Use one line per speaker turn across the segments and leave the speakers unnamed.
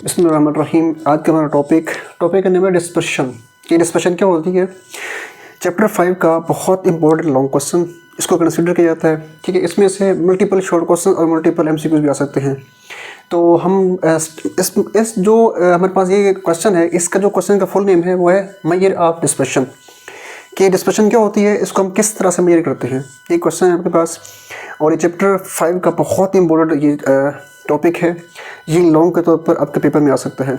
बिस्मिल्लाहिर्रहमानिर्रहीम। आज का हमारा टॉपिक का नाम है डिस्पर्शन। ये डिस्पर्शन क्या होती है? चैप्टर 5 का बहुत इंपॉर्टेंट लॉन्ग क्वेश्चन इसको कंसिडर किया जाता है। ठीक है, इसमें से मल्टीपल शॉर्ट क्वेश्चन और मल्टीपल एमसीक्यूज भी आ सकते हैं। तो हम इस जो हमारे पास ये क्वेश्चन है, इसका जो क्वेश्चन का फुल नेम है वो है मेजर ऑफ डिस्पर्शन। कि डिस्पर्शन क्या होती है, इसको हम किस तरह से मेजर करते हैं, ये क्वेश्चन है आपके पास। और ये चैप्टर 5 का बहुत इंपॉर्टेंट ये टॉपिक है। ये लॉन्ग के तौर पर आपके पेपर में आ सकता है।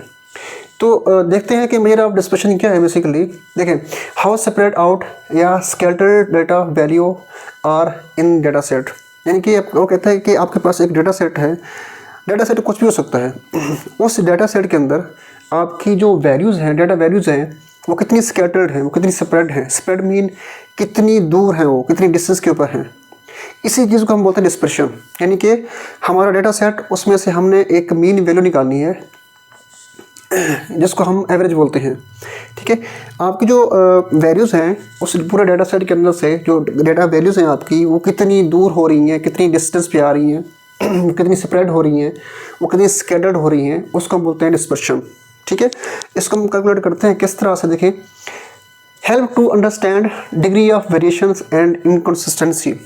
तो देखते हैं कि मेजर ऑफ डिस्पर्शन क्या है। बेसिकली देखें, हाउ सेपरेट आउट या scattered data value are in data set. यानी कि वो कहता है कि आपके पास एक डेटा सेट है। डेटा सेट कुछ भी हो सकता है। उस डेटा सेट के अंदर आपकी जो वैल्यूज़ हैं, डेटा वैल्यूज़ हैं, वो कितनी स्कैटर्ड हैं, वो कितनी स्प्रेड हैं। स्प्रेड मीन कितनी दूर हैं, वो कितनी डिस्टेंस के ऊपर हैं। इसी चीज़ को हम बोलते हैं डिस्पर्शन। यानी कि हमारा डेटा सेट, उसमें से हमने एक मीन वैल्यू निकालनी है जिसको हम एवरेज बोलते हैं। ठीक है, आपकी जो वैल्यूज़ हैं उस पूरे डेटा सेट के अंदर से जो डेटा वैल्यूज़ हैं आपकी, वो कितनी दूर हो रही हैं, कितनी डिस्टेंस पे आ रही हैं, कितनी स्प्रेड हो रही हैं, वो कितनी स्कैटर्ड हो रही हैं, उसको हम बोलते हैं डिस्पर्शन। ठीक है, इसको हम कैलकुलेट करते हैं किस तरह से। देखें, help to understand degree of variations and inconsistency.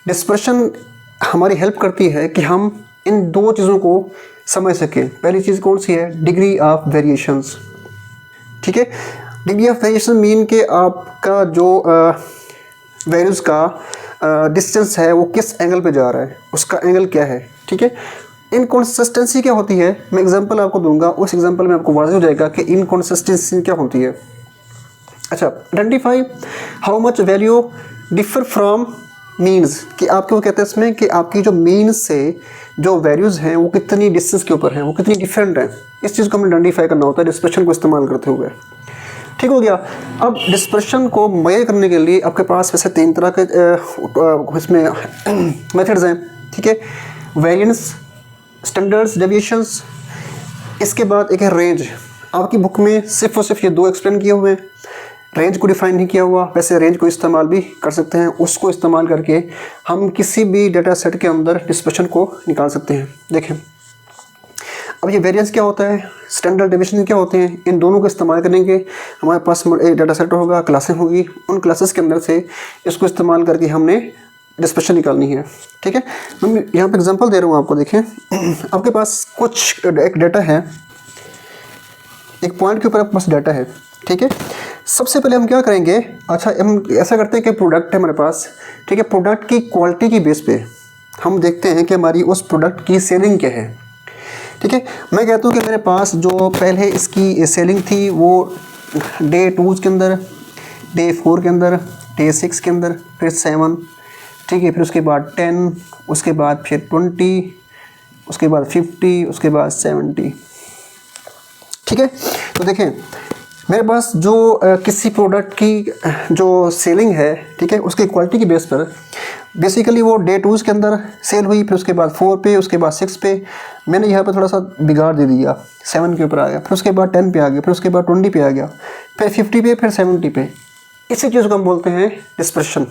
Dispersion हमारी हेल्प करती है कि हम इन दो चीज़ों को समझ सकें। पहली चीज़ कौन सी है? Degree of variations. ठीक है, डिग्री ऑफ वेरिएशन मीन कि आपका जो वैल्यूज़ का डिस्टेंस है वो किस एंगल पे जा रहा है, उसका एंगल क्या है। ठीक है, इनकंसिस्टेंसी क्या होती है, मैं एग्जांपल आपको दूंगा, उस एग्जांपल में आपको वाज़ेह हो जाएगा कि इनकंसिस्टेंसी क्या होती है। अच्छा, identify how much value differ from means. कि आपको वो कहते हैं इसमें कि आपकी जो मीन्स से जो वैल्यूज़ हैं वो कितनी डिस्टेंस के ऊपर हैं, वो कितनी डिफरेंट हैं। इस चीज़ को हमें आइडेंटिफाई करना होता है डिस्पर्शन को इस्तेमाल करते हुए। ठीक हो गया। अब डिस्पर्शन को मेजर करने के लिए आपके पास वैसे 3 तरह के इसमें मेथड्स हैं। ठीक है, वेरिएंस, स्टैंडर्ड्स, डेविएशंस। इसके बाद एक है रेंज। आपकी बुक में सिर्फ और सिर्फ ये 2 एक्सप्लेन किए हुए हैं, रेंज को डिफाइन नहीं किया हुआ। वैसे रेंज को इस्तेमाल भी कर सकते हैं, उसको इस्तेमाल करके हम किसी भी डेटा सेट के अंदर डिस्पर्शन को निकाल सकते हैं। देखें, अब ये वेरिएंस क्या होता है, स्टैंडर्ड डेविएशन क्या होते हैं, इन दोनों को इस्तेमाल करेंगे। हमारे पास एक डेटा सेट होगा, क्लासें होगी, उन क्लासेस के अंदर से इसको इस्तेमाल करके हमने डिस्पर्शन निकालनी है। ठीक है, मैं यहाँ पे एग्जांपल दे रहा हूँ आपको। देखें, आपके पास कुछ एक डेटा है, एक पॉइंट के ऊपर आपके पास डाटा है। ठीक है, सबसे पहले हम क्या करेंगे, अच्छा हम ऐसा करते हैं कि प्रोडक्ट है हमारे पास। ठीक है, प्रोडक्ट की क्वालिटी की बेस पे हम देखते हैं कि हमारी उस प्रोडक्ट की सेलिंग क्या है। ठीक है, मैं कहता हूँ कि मेरे पास जो पहले इसकी सेलिंग थी वो डे 2 के अंदर, डे 4 के अंदर, डे 6 के अंदर, फिर 7, ठीक है, फिर उसके बाद 10, उसके बाद फिर 20, उसके बाद 50, उसके बाद 70। ठीक है, तो देखें मेरे पास जो किसी प्रोडक्ट की जो सेलिंग है, ठीक है, उसकी क्वालिटी की बेस पर बेसिकली वो डे 2 के अंदर सेल हुई, फिर उसके बाद 4 पे, उसके बाद 6 पे। मैंने यहाँ पे थोड़ा सा बिगाड़ दे दिया, 7 के ऊपर आ गया, फिर उसके बाद 10 पे आ गया, फिर उसके बाद 20 पे आ गया, फिर 50 पे, फिर 70 पे। इसी चीज़ को हम बोलते हैं डिस्पर्शन।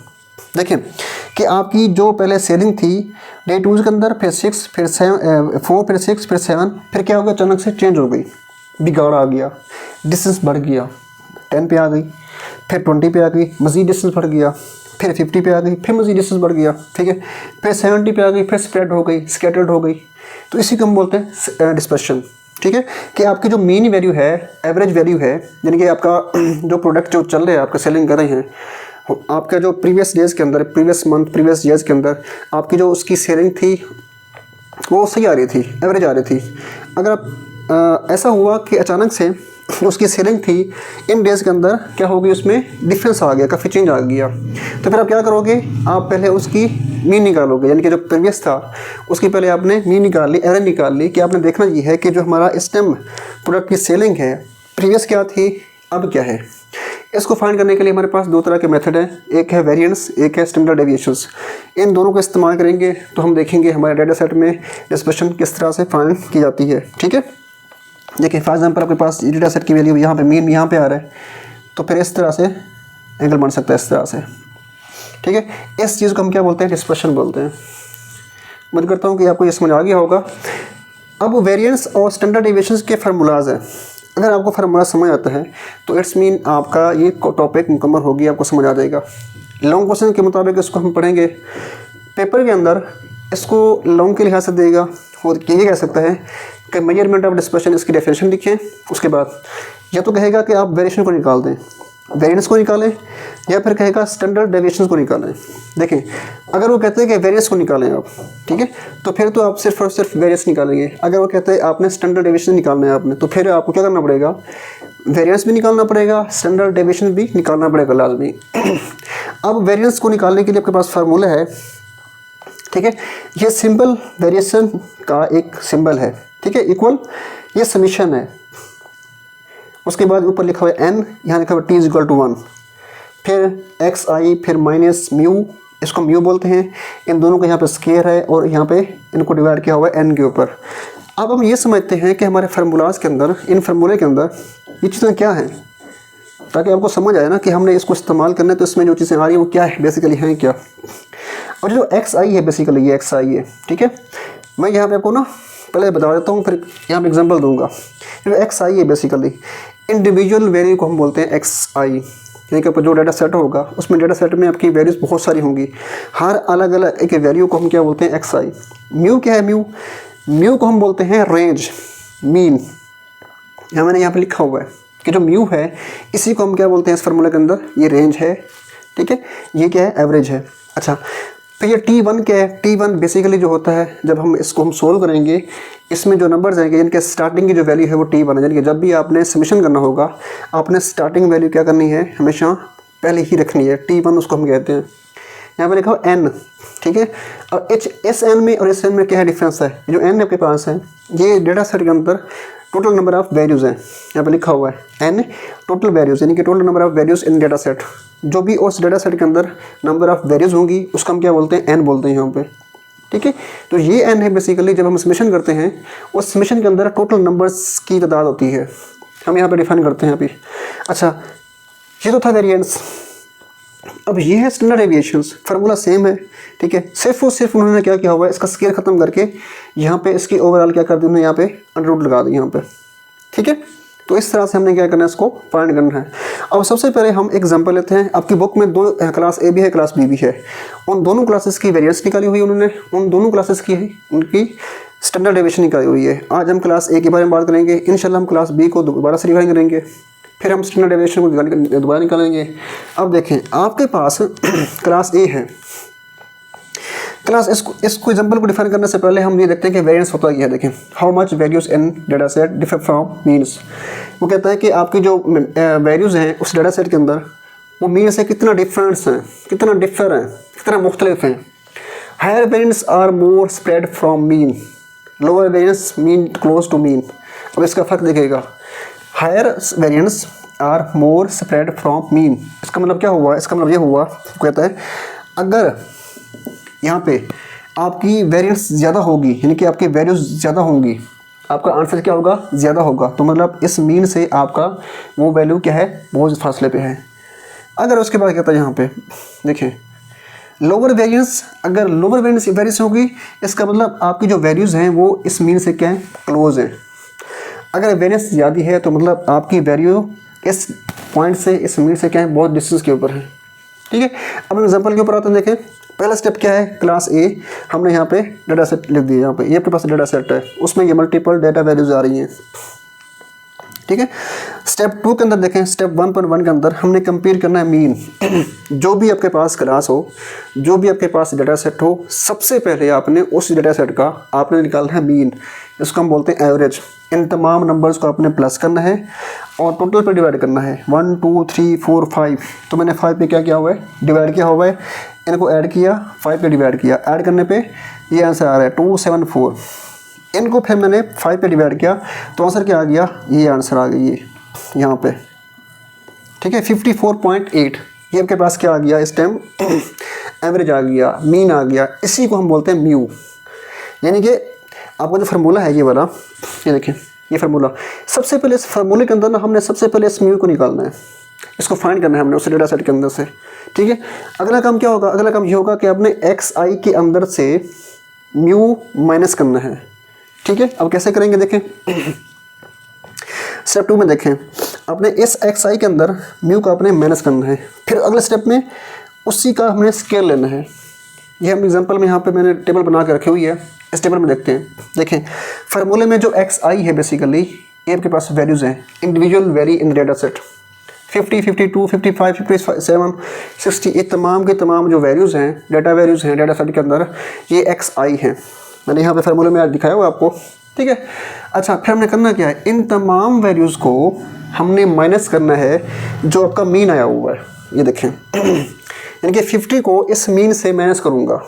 देखें कि आपकी जो पहले सेलिंग थी डे 2 के अंदर, फिर 6, फिर 4, फिर 6, फिर 7, फिर क्या हो गया, अचानक से चेंज हो गई, बिगाड़ आ गया, डिस्टेंस बढ़ गया, 10 पे आ गई, फिर 20 पे आ गई, मज़ीद डिस्टेंस बढ़ गया, फिर 50 पे आ गई, फिर मज़ीद डिस्टेंस बढ़ गया। ठीक है, फिर 70 पे आ गई, फिर स्प्रेड हो गई, स्कैटर्ड हो गई। तो इसी को हम बोलते हैं डिस्पर्शन। ठीक है, कि आपकी जो मीन वैल्यू है, एवरेज वैल्यू है, यानी कि आपका जो प्रोडक्ट जो चल रहे हैं, आपका सेलिंग कर रहे हैं, आपका जो प्रीवियस डेज़ के अंदर, प्रीवियस मंथ, प्रीवियस ईयर्स के अंदर आपकी जो उसकी सेलिंग थी वो सही आ रही थी, एवरेज आ रही थी। अगर आप ऐसा हुआ कि अचानक से उसकी सेलिंग थी इन डेज़ के अंदर क्या हो गई, उसमें डिफरेंस आ गया, काफ़ी चेंज आ गया, तो फिर आप क्या करोगे, आप पहले उसकी मीन निकालोगे। यानी कि जो प्रीवियस था उसकी पहले आपने मीन निकाल ली, एवरेज निकाल ली, कि आपने देखना ये है कि जो हमारा इस टाइम प्रोडक्ट की सेलिंग है, प्रीवियस क्या थी, अब क्या है। इसको फाइंड करने के लिए हमारे पास 2 तरह के मेथड हैं, एक है वेरिएंस, एक है स्टैंडर्ड डेविएशंस। इन दोनों को इस्तेमाल करेंगे तो हम देखेंगे हमारे डेटा सेट में डिस्पर्शन किस तरह से फाइंड की जाती है। ठीक है, देखिए फॉर एग्जांपल आपके पास डेटा सेट की वैल्यू यहाँ पे मीन यहाँ पे आ रहा है, तो फिर इस तरह से एंगल बन सकता है, इस तरह से। ठीक है, इस चीज़ को हम क्या बोलते हैं, डिस्पर्शन बोलते हैं। उम्मीद करता हूँ कि आपको ये समझ आ गया होगा। अब वेरिएंस और स्टैंडर्ड डेविएशंस के फार्मूलाज हैं। अगर आपको फार्मूला समझ आता है तो इट्स मीन आपका ये टॉपिक मुकम्मल होगी, आपको समझ आ जाएगा। लॉन्ग क्वेश्चन के मुताबिक इसको हम पढ़ेंगे। पेपर के अंदर इसको लॉन्ग के लिहाज से देगा और ये कह सकता है कि मेजरमेंट ऑफ डिस्पर्शन इसकी डेफिनेशन लिखें। उसके बाद या तो कहेगा कि आप वेरिएशन को निकाल दें, वेरिएंस को निकालें, या फिर कहेगा स्टैंडर्ड डेविएशन को निकालें। देखें, अगर वो कहते हैं कि वेरिएंस को निकालें आप, ठीक है, तो फिर तो आप सिर्फ और सिर्फ वेरिएंस निकालेंगे। अगर वो कहते हैं आपने स्टैंडर्ड डेविएशन निकालना है आपने, तो फिर आपको क्या करना पड़ेगा, वेरिएंस भी निकालना पड़ेगा, स्टैंडर्ड डेविएशन भी निकालना पड़ेगा लाजमी। अब वेरिएंस को निकालने के लिए आपके पास फार्मूला है, ठीक है, ये सिंपल वेरिएशन का एक सिंबल है, ठीक है, इक्वल, ये समीशन है। उसके बाद ऊपर लिखा हुआ है n, यहाँ लिखा हुआ t इज इक्वल टू 1, फिर xi, फिर माइनस म्यू, इसको म्यू बोलते हैं। इन दोनों का यहाँ पे स्केयर है और यहाँ पे इनको डिवाइड किया हुआ है n के ऊपर। अब हम ये समझते हैं कि हमारे फार्मूलाज के अंदर, इन फार्मूले के अंदर ये चीज़ें क्या हैं, ताकि आपको समझ आए ना कि हमने इसको इस्तेमाल करना है तो इसमें जो चीज़ें आ रही हैं वो क्या है, बेसिकली हैं क्या। और जो xi है बेसिकली ये xi है, ठीक है। मैं यहाँ पे आपको ना पहले बता देता हूँ, फिर यहाँ पे एग्जांपल दूंगा। जो xi है बेसिकली इंडिविजुअल वैल्यू को हम बोलते हैं xi, यानी कि जो डाटा सेट होगा उसमें डाटा सेट में आपकी वैल्यूज़ बहुत सारी होंगी, हर अलग अलग एक वैल्यू को हम क्या बोलते हैं xi। म्यू क्या है, म्यू को हम बोलते हैं रेंज, मीन। यहाँ मैंने यहाँ पे लिखा हुआ है कि जो म्यू है इसी को हम क्या बोलते हैं इस फार्मूले के अंदर, ये रेंज है, ठीक है, ये क्या है, एवरेज है। अच्छा, फिर ये T1 क्या है, T1 बेसिकली जो होता है जब हम इसको हम सोल्व करेंगे, इसमें जो नंबर्स आएंगे इनके स्टार्टिंग की जो वैल्यू है वो T1 है। यानी कि जब भी आपने समेशन करना होगा आपने स्टार्टिंग वैल्यू क्या करनी है, हमेशा पहले ही रखनी है, T1 उसको हम कहते हैं। यहाँ पे लिखा हो n, ठीक है। और एस एन में और एस एन में क्या है डिफरेंस है, जो n आपके पास है ये डेटा सेट के अंदर टोटल नंबर ऑफ़ वैल्यूज़ हैं। यहाँ पे लिखा हुआ है n टोटल वैल्यूज़, यानी कि total number of values in data set. जो भी उस डेटा सेट के अंदर नंबर ऑफ़ वैल्यूज़ होंगी उसका हम क्या बोलते हैं, n बोलते हैं यहाँ पे, ठीक है। तो ये n है बेसिकली, जब हम समेशन करते हैं उस समेशन के अंदर टोटल नंबर्स की तादाद होती है, हम यहाँ पे डिफाइन करते हैं अभी। अच्छा, ये तो था वेरिएंस। अब ये है स्टैंडर्ड डेविएशंस, फार्मूला सेम है, ठीक है। सिर्फ और सिर्फ उन्होंने क्या किया हुआ है, इसका स्केयर ख़त्म करके यहाँ पे इसकी ओवरऑल क्या कर दी उन्होंने, यहाँ पे अंडर रूट लगा दी यहाँ पे, ठीक है। तो इस तरह से हमने क्या करना है, इसको फाइंड करना है। अब सबसे पहले हम एग्जांपल लेते हैं। आपकी बुक में दो क्लास ए भी है, क्लास बी भी है। उन दोनों क्लासेस की वेरिएंस निकाली हुई उन्होंने, उन दोनों क्लासेस की उनकी स्टैंडर्ड डेविएशन निकाली हुई है। आज हम क्लास ए के बारे में बात करेंगे, इंशाल्लाह हम क्लास बी को दोबारा से रिवाइज करेंगे, फिर हम स्टैंडर्ड डेविएशन को दोबारा निकालेंगे। अब देखें, आपके पास क्लास ए है, क्लास इसको एग्जांपल को डिफाइन करने से पहले हम ये देखते हैं कि वेरिएंस होता क्या है। देखें, how much values in data set differ from means. वो कहता है कि आपकी जो वैल्यूज़ हैं उस डेटा सेट के अंदर वो मीन से कितना डिफरेंस हैं, कितना डिफर हैं, कितना मुख्तलिफ हैं। Higher variance are more spread from mean, lower variance mean close to mean. अब इसका फ़र्क देखेगा, higher variance are more spread from mean, इसका मतलब क्या हुआ, इसका मतलब ये हुआ, कहता है अगर यहाँ पे आपकी वेरिएंस ज़्यादा होगी, यानी कि आपकी वैल्यूज़ ज़्यादा होंगी, आपका आंसर क्या होगा, ज़्यादा होगा। तो मतलब इस मीन से आपका वो वैल्यू क्या है, बहुत फासले पे है। अगर उसके बाद कहता है यहाँ पे देखें, लोअर वेरिएंस, अगर लोअर वेरिएंस होगी इसका मतलब आपकी जो वैल्यूज़ हैं वो इस मीन से क्या है, क्लोज हैं। अगर वेरिएंस ज़्यादा है तो मतलब आपकी वैल्यू इस पॉइंट से इस मीन से क्या है, बहुत डिस्टेंस के ऊपर है, ठीक है। अब हम एग्जांपल के ऊपर आते हैं। देखें, पहला स्टेप क्या है, क्लास ए हमने यहाँ पे डाटा सेट लिख दिया, यहाँ पे ये आपके पास डाटा सेट है, उसमें ये मल्टीपल डाटा वैल्यूज आ रही हैं, ठीक है। स्टेप 2 के अंदर देखें, स्टेप 1.1 के अंदर हमने कंपेयर करना है मीन। जो भी आपके पास क्लास हो, जो भी आपके पास डाटा सेट हो, सबसे पहले आपने उस डाटा सेट का आपने निकालना है मीन, इसको हम बोलते हैं एवरेज। इन तमाम नंबर्स को आपने प्लस करना है और टोटल पे डिवाइड करना है, 1 2 3 4 5। तो मैंने 5 पे क्या किया हुआ है, डिवाइड किया हुआ है, इनको ऐड किया, 5 पे डिवाइड किया, ऐड करने पे ये आंसर आ रहा है 274। इनको फिर मैंने 5 पे डिवाइड किया तो आंसर क्या आ गया, ये आंसर आ गई ये यहाँ पे, ठीक है, 54.8। ये आपके पास क्या आ गया इस टाइम, एवरेज आ गया, मीन आ गया। इसी को हम बोलते हैं म्यू। यानी कि आपका जो फार्मूला है ये वाला, ये देखें, ये फार्मूला, सबसे पहले इस फार्मूले के अंदर ना हमने सबसे पहले इस म्यू को निकालना है, इसको फाइंड करना है हमने उस डेटा सेट के अंदर से, ठीक है। अगला काम क्या होगा, अगला काम ये होगा कि आपने एक्स आई के अंदर से म्यू माइनस करना है, ठीक है, अब कैसे करेंगे देखें। स्टेप 2 में देखें, आपने इस एक्स आई के अंदर म्यू का आपने माइनस करना है, फिर अगले स्टेप में उसी का हमने स्केल लेना है। ये हम एग्जांपल में यहाँ पे मैंने टेबल बना के रखी हुई है, इस टेबल में देखते हैं। देखें फार्मूले में जो एक्स आई है बेसिकली ये आपके पास वैल्यूज़ हैं, इंडिविजुअल वैरी इन डेटा सेट 50, 52, 55, 57, 60, ये तमाम के तमाम जो वैल्यूज़ हैं, डाटा वैल्यूज़ हैं डाटा सेट के अंदर, ये एक्स आई हैं। मैंने यहाँ पे फार्मूले में दिखाया हुआ आपको, ठीक है। अच्छा, फिर हमने करना क्या है, इन तमाम वैल्यूज़ को हमने माइनस करना है जो आपका मीन आया हुआ है। ये देखें यानी कि 50 को इस मीन से माइनस करूँगा,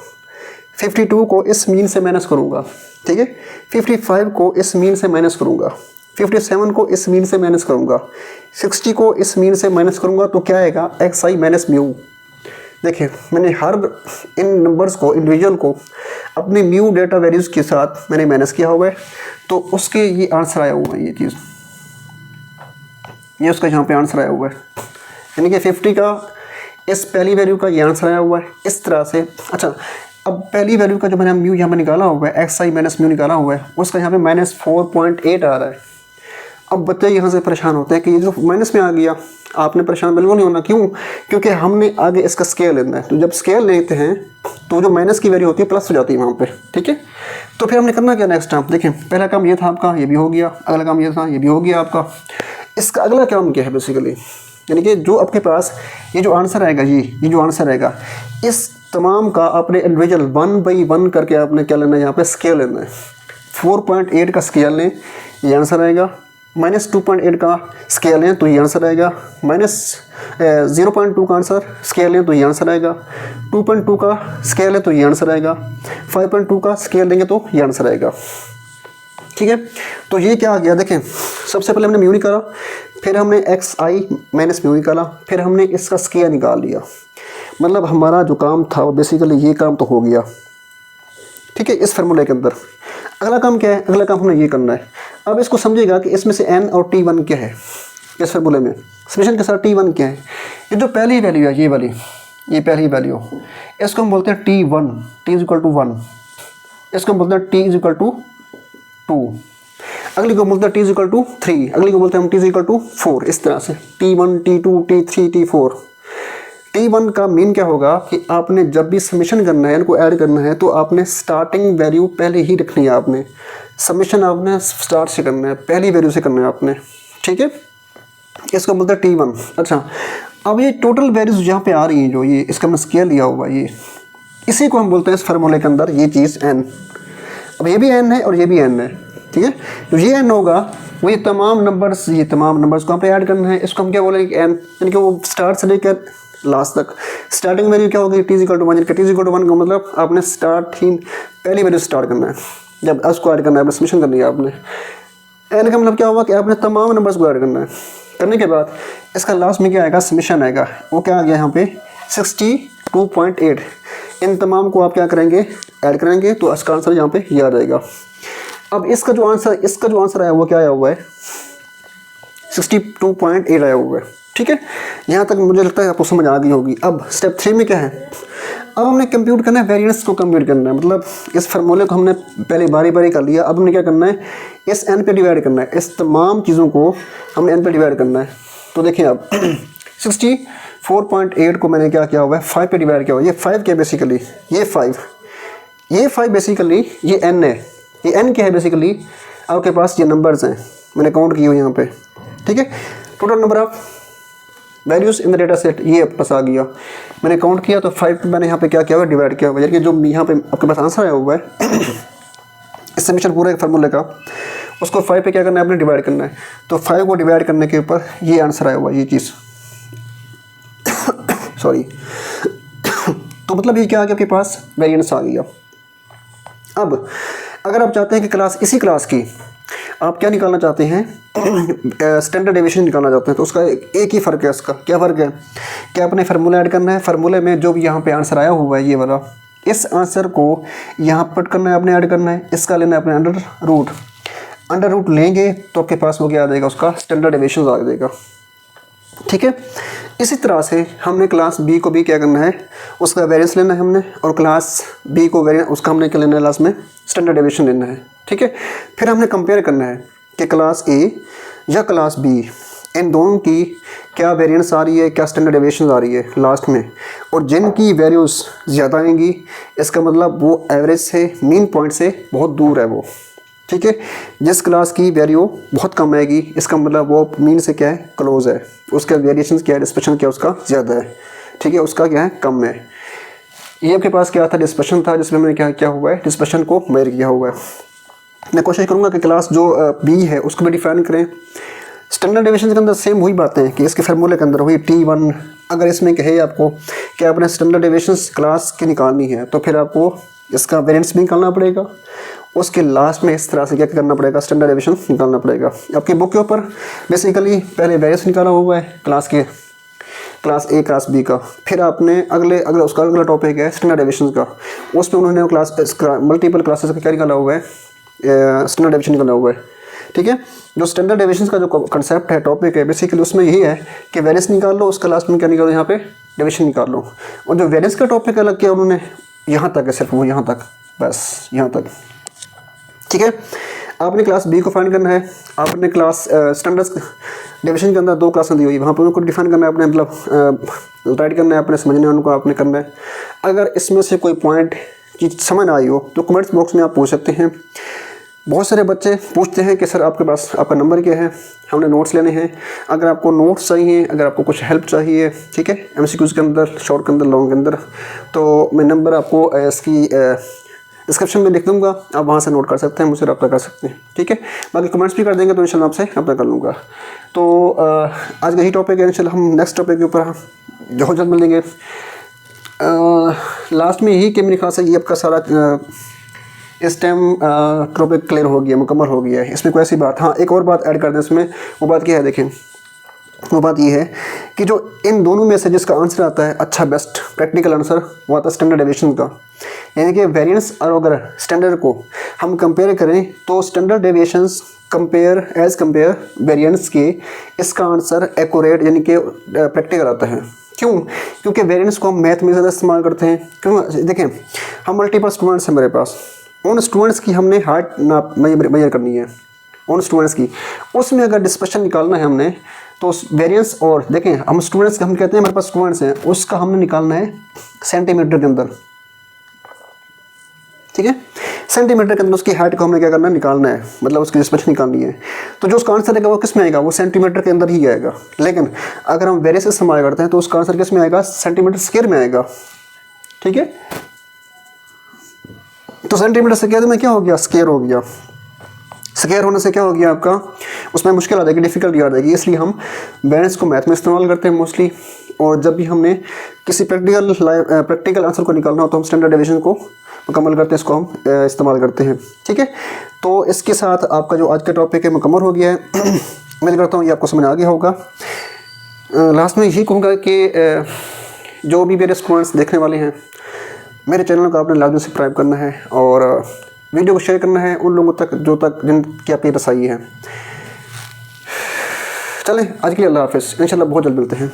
52 को इस मीन से माइनस करूँगा, ठीक है, 55 को इस मीन से माइनस करूँगा, 57 को इस मीन से माइनस करूँगा, 60 को इस मीन से माइनस करूँगा, तो क्या आएगा, एक्स आई माइनस म्यू। देखिए मैंने हर इन नंबर्स को इंडिविजुअल को अपने म्यू डेटा वैल्यूज़ के साथ मैंने माइनस किया हुआ है, तो उसके ये आंसर आया हुआ है, ये चीज़ ये उसका यहाँ पे आंसर आया हुआ है, यानी कि 50 का इस पहली वैल्यू का ये आंसर आया हुआ है इस तरह से। अच्छा, अब पहली वैल्यू का जो मैंने म्यू यहाँ पे निकाला हुआ है, एक्स आई माइनस म्यू निकाला हुआ है, उसका यहाँ पे -4.8 आ रहा है। अब बच्चे यहाँ से परेशान होते हैं कि ये जो माइनस में आ गया, आपने परेशान बिल्कुल नहीं होना, क्यों, क्योंकि हमने आगे इसका स्केल लेना है। तो जब स्केल लेते हैं तो जो माइनस की वैल्यू होती है प्लस हो जाती है वहाँ पे, ठीक है। तो फिर हमने करना क्या नेक्स्ट टाइम, देखें पहला काम ये था आपका, ये भी हो गया, अगला काम ये था, ये भी हो गया आपका। इसका अगला काम क्या है बेसिकली, यानी कि जो आपके पास ये जो आंसर आएगा, ये जो आंसर आएगा, इस तमाम का आपने इंडिविजुअल 1 बाई 1 करके आपने क्या लेना है, यहाँ पे स्केल लेना है। 4.8 का स्केल लें, ये आंसर आएगा, -2.8 का स्केल लें तो ये आंसर आएगा, -0.2 का आंसर स्केल लें तो ये आंसर आएगा, 2.2 का स्केल है तो ये आंसर आएगा, 5.2 का स्केल लेंगे तो ये आंसर आएगा, ठीक है। तो ये क्या आ गया, देखें सबसे पहले हमने म्यू निकाला, फिर हमने एक्स आई माइनस म्यू निकाला, फिर हमने इसका स्केल निकाल लिया। मतलब हमारा जो काम था वो बेसिकली ये काम तो हो गया, ठीक है, इस फार्मूले के अंदर। अगला काम क्या है, अगला काम हमने ये करना है। अब इसको समझिएगा कि इसमें से n और t1 क्या है, इस फार्मूले में समेशन के साथ t1 क्या है। ये जो पहली वैल्यू है, ये वाली, ये पहली वैल्यू, इसको हम बोलते हैं t1, t is equal to 1, इसको हम बोलते हैं t इज इक्वल टू 2, अगली को बोलते हैं t इज इक्वल टू 3, अगली को बोलते हैं हम t इज इक्वल टू 4, इस तरह से t1, t2, t3, t4। t1 का मीन क्या होगा कि आपने जब भी समेशन करना है, इनको ऐड करना है, तो आपने स्टार्टिंग वैल्यू पहले ही रखनी है। आपने समेशन आपने स्टार्ट से करना है, पहली वैल्यू से करना है आपने, ठीक है। इसको बोलते हैं t1। अच्छा, अब ये टोटल वैल्यूज जहाँ पे आ रही हैं, जो ये इसका हमने स्केल लिया हुआ है, ये इसी को हम बोलते हैं इस फार्मूले के अंदर ये चीज़ n। अब ये भी n है और ये भी n है, ठीक है। तो ये n होगा, वो ये तमाम नंबर्स को यहाँ पे ऐड करना है। इसको हम क्या बोलेंगे, n, यानी कि वो स्टार्ट से लेकर लास्ट तक स्टार्टिंग वैल्यू क्या होगी, t इज इक्वल टू 1, यानी t इज इक्वल टू 1 का मतलब आपने स्टार्ट ही पहली वैल्यू स्टार्ट करना है, जब उसको ऐड करना है, आपने समेशन करनी है आपने। n का मतलब क्या होगा कि आपने तमाम नंबर्स को ऐड करना है। करने के बाद इसका लास्ट में क्या आएगा, समेशन आएगा, वो क्या आ गया यहाँ पे 62.8। इन तमाम को आप क्या करेंगे, ऐड करेंगे, तो इसका आंसर यहाँ पे ये आ जाएगा। अब इसका जो आंसर आया वो क्या आया हुआ है, 62.8 आया हुआ है, ठीक है। यहाँ तक मुझे लगता है आपको समझ आ गई होगी। अब स्टेप 3 में क्या है, अब हमने कंप्यूट करना है, वेरिएंस को कंप्यूट करना है। मतलब इस फार्मूले को हमने पहले बारी बारी कर लिया, अब हमने क्या करना है, इस n पे डिवाइड करना है, इस तमाम चीज़ों को हमने n पे डिवाइड करना है। तो देखिए अब 64.8 को मैंने क्या किया हुआ है, 5 पे डिवाइड किया हुआ है। ये 5 क्या है बेसिकली, ये 5 बेसिकली ये n है, ये n क्या है बेसिकली, आपके पास ये नंबर्स हैं, मैंने काउंट किए हुए यहाँ पे, ठीक है। Total number of values in the data set ये पास आ गया, मैंने काउंट किया, तो 5 मैंने यहाँ पे क्या किया हुआ है, डिवाइड किया हुआ है। यानी कि जो यहाँ पे आपके पास आंसर आया हुआ है इस समेशन पूरे फार्मूले का, उसको 5 पे क्या करना है, आपने डिवाइड करना है। तो 5 को डिवाइड करने के ऊपर ये आंसर आया हुआ है, ये चीज़ सॉरी तो मतलब ये क्या आ गया, आपके पास वेरिएंस आ गया। अब अगर आप चाहते हैं कि इसी क्लास की आप क्या निकालना चाहते हैं, स्टैंडर्ड डेविएशन निकालना चाहते हैं, तो उसका एक ही फ़र्क है। इसका क्या फ़र्क है, क्या आपने फार्मूला ऐड करना है, फार्मूले में जो भी यहाँ पे आंसर आया हुआ है ये वाला, इस आंसर को यहाँ पुट करना है, आपने ऐड करना है। इसका लेना है अपने अंडर रूट लेंगे तो आपके पास वो क्या आ जाएगा, उसका स्टैंडर्ड डेविएशन आ जाएगा। ठीक है। इसी तरह से हमने क्लास बी को भी क्या करना है, उसका वेरिएंस लेना है हमने, और क्लास बी को वेरिएंस उसका हमने क्या लेना है, लास्ट में स्टैंडर्ड डेविएशन लेना है। ठीक है। फिर हमने कंपेयर करना है कि क्लास ए या क्लास बी, इन दोनों की क्या वेरिएंस आ रही है, क्या स्टैंडर्ड डेविएशन आ रही है लास्ट में, और जिनकी वैल्यूज़ ज़्यादा आएंगी इसका मतलब वो एवरेज से, मीन पॉइंट से बहुत दूर है वो। ठीक है। जिस क्लास की वैल्यू बहुत कम आएगी इसका मतलब वो मीन से क्या है, क्लोज है, उसका वेरिएशन क्या है, डिस्पर्शन क्या है उसका ज़्यादा है। ठीक है, उसका क्या है, कम है। ये आपके पास क्या था, डिस्पर्शन था, जिसमें मैंने क्या हुआ है, डिस्पर्शन को मेजर किया हुआ है। मैं कोशिश करूँगा कि क्लास जो बी है उसको भी डिफाइन करें। स्टैंडर्ड डेविएशन के अंदर सेम वही बातें हैं कि इसके फार्मूले के अंदर वही T1, अगर इसमें कहे आपको कि आपने स्टैंडर्ड डेविएशन क्लास की निकालनी है तो फिर आपको इसका वेरिएंस भी निकालना पड़ेगा, उसके लास्ट में इस तरह से क्या करना पड़ेगा, स्टैंडर्ड डेविएशन निकालना पड़ेगा। आपकी बुक के ऊपर बेसिकली पहले वेरिएंस निकाला हुआ है क्लास ए क्लास बी का, फिर आपने अगले उसका अगला टॉपिक है स्टैंडर्ड डेविएशन का, उसमें उन्होंने क्लास मल्टीपल क्लासेस का क्या निकाला हुआ है, स्टैंडर्ड डेविएशन निकाला हुआ है। ठीक है। जो स्टैंडर्ड डेविएशन का जो कंसेप्ट है, टॉपिक है, बेसिकली उसमें यही है कि वेरिएंस निकाल लो, उसका लास्ट में क्या निकालो, यहाँ पे डेविएशन निकाल लो। और जो वेरिएंस का टॉपिक अलग किया उन्होंने, यहाँ तक है, सिर्फ वो यहाँ तक, बस यहाँ तक। ठीक है। आपने क्लास बी को फाइंड करना है, आपने क्लास स्टैंडर्ड डेविएशन के अंदर 2 क्लासें दी हुई, वहाँ पर उनको डिफाइन करना है अपने, मतलब राइट करना है अपने, समझना है उनको आपने करना है। अगर इसमें से कोई पॉइंट की समझ आई हो तो कमेंट्स बॉक्स में आप पूछ सकते हैं। बहुत सारे बच्चे पूछते हैं कि सर आपके पास आपका नंबर क्या है, हमने नोट्स लेने हैं। अगर आपको नोट्स चाहिए, अगर आपको कुछ हेल्प चाहिए, ठीक है, MCQs के अंदर, शॉर्ट के अंदर, लॉन्ग के अंदर, तो मैं नंबर आपको इसकी डिस्क्रिप्शन में लिख दूँगा, आप वहाँ से नोट कर सकते हैं, मुझसे रब्ता कर सकते हैं। ठीक है। बाकी कमेंट्स भी कर देंगे तो इंशाल्लाह आपसे रब्ता कर लूँगा। तो आज का यही टॉपिक है, इंशाल्लाह हम नेक्स्ट टॉपिक के ऊपर बहुत जल्द मिलेंगे। लास्ट में यही कि मेरे ख्याल से ये आपका सारा इस टाइम टॉपिक क्लियर हो गया, मुकम्मल हो गया है। इसमें कोई ऐसी बात, हाँ एक और बात ऐड कर दें इसमें, वो बात क्या है, देखें वो बात ये है कि जो इन दोनों में से जिसका आंसर आता है अच्छा, बेस्ट प्रैक्टिकल आंसर, वो आता है स्टैंडर्ड डेविएशन का। यानी कि वेरिएंस और अगर स्टैंडर्ड को हम कंपेयर करें तो स्टैंडर्ड डेविएशंस कंपेयर वेरिएंस के, इसका आंसर एक्यूरेट यानी कि प्रैक्टिकल आता है। क्यों? क्योंकि वेरिएंस को हम मैथ में ज़्यादा इस्तेमाल करते हैं। क्यों? देखें, हम मल्टीपल स्टूडेंट्स हैं मेरे पास, उन स्टूडेंट्स की हमने हार्ट नाप मेजर करनी है, उन स्टूडेंट्स की, उसमें अगर डिस्पर्शन निकालना है हमने तो वेरिएंस, और देखें हम स्टूडेंट्स का, हम कहते हैं हमारे पास स्टूडेंट्स हैं, उसका हमने निकालना है सेंटीमीटर के अंदर। ठीक है। सेंटीमीटर के अंदर उसकी हाइट को हमने क्या करना है, निकालना है, मतलब उसकी डिस्पर्शन निकालनी है। तो जो उसका आंसर आएगा वो किस में आएगा, वो सेंटीमीटर के अंदर ही आएगा। लेकिन अगर हम वेरिएंस इस्तेमाल करते हैं तो उसका आंसर किस में आएगा, सेंटीमीटर स्क्वायर में आएगा। ठीक है। तो सेंटीमीटर स्क्वायर में क्या हो गया, स्क्वायर हो गया। स्क्वायर होने से क्या हो गया आपका, उसमें मुश्किल आ जाएगी, डिफिकल्टी आ जाएगी। इसलिए हम वेरिएंस को मैथ में इस्तेमाल करते हैं मोस्टली, और जब भी हमने किसी प्रैक्टिकल आंसर को निकालना हो तो हम स्टैंडर्ड डेविएशन को मुकम्मल करते हैं, इसको हम इस्तेमाल करते हैं। ठीक है। तो इसके साथ आपका जो आज का टॉपिक है मुकम्मल हो गया है। मैं करता हूँ ये आपको समझ आ गया होगा। लास्ट में यही कहूँगा कि जो भी मेरे स्टूडेंट्स देखने वाले हैं, मेरे चैनल को आपने लाजमी सब्सक्राइब करना है और वीडियो को शेयर करना है उन लोगों तक जिनकी आपकी रसाई है। चलें, आज के लिए अल्लाह हाफ़िज़, इंशाल्लाह बहुत जल्द मिलते हैं।